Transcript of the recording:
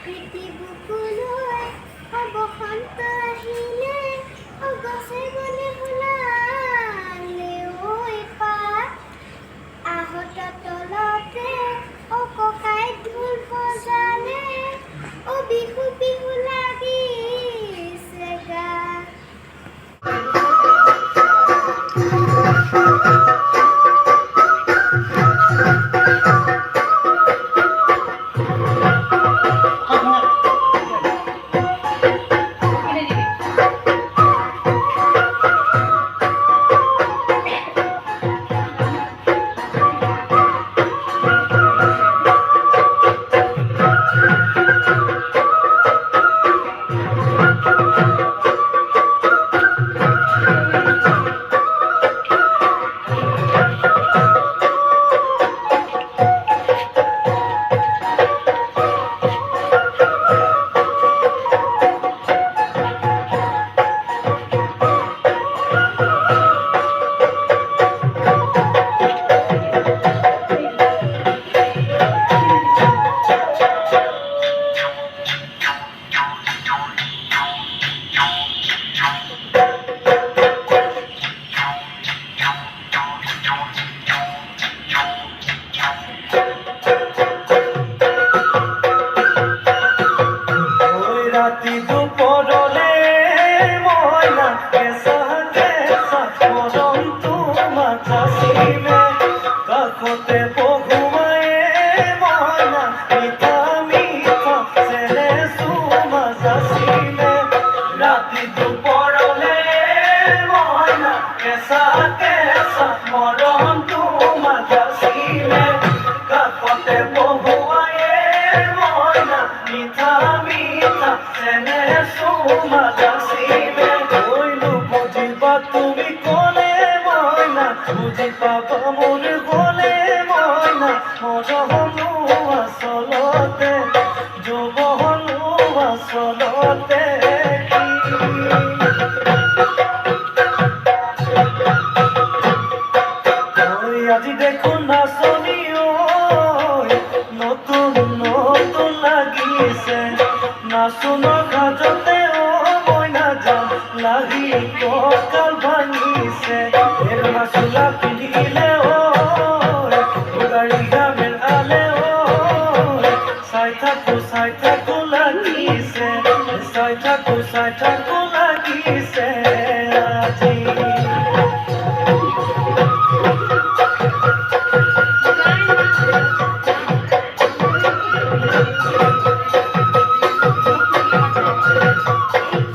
প্ৰীতি বুকুলৈ বসন্ত আহিলে গছে বনে শুনালে ঐ পাত আহত তলতে ককাই ঢোল বজালে বিহু বিহু লাগিছে গাত ৰাতি দুপৰলে মইনা কেঁচা কেঁচা মৰমটো মাথাচিলে কাষতে বহুৱায়ে মইনা মিঠা মিঠা চেনে চুমা যাচিলে ৰাতি দুপৰলে মইনা কেঁচা কেঁচা মৰমটো মাথাচিলে কাষতে বহুৱায়ে মইনা মিঠা মিঠা চেনে চুমা যাচিলে কৈলো বুজিবা তুমি ক'লে মইনা বুজি পাবা মোৰ গ'লে মইনা মৰমনো আচলতে যৌৱনো আচলতে আজি দেখোন নাচনি নতুন নতুন লাগিছে নাচোনৰ কাজতে মইনা যাম লাগি কঁকাল ভাঙিছে এৰমা চোলা পিন্ধিলে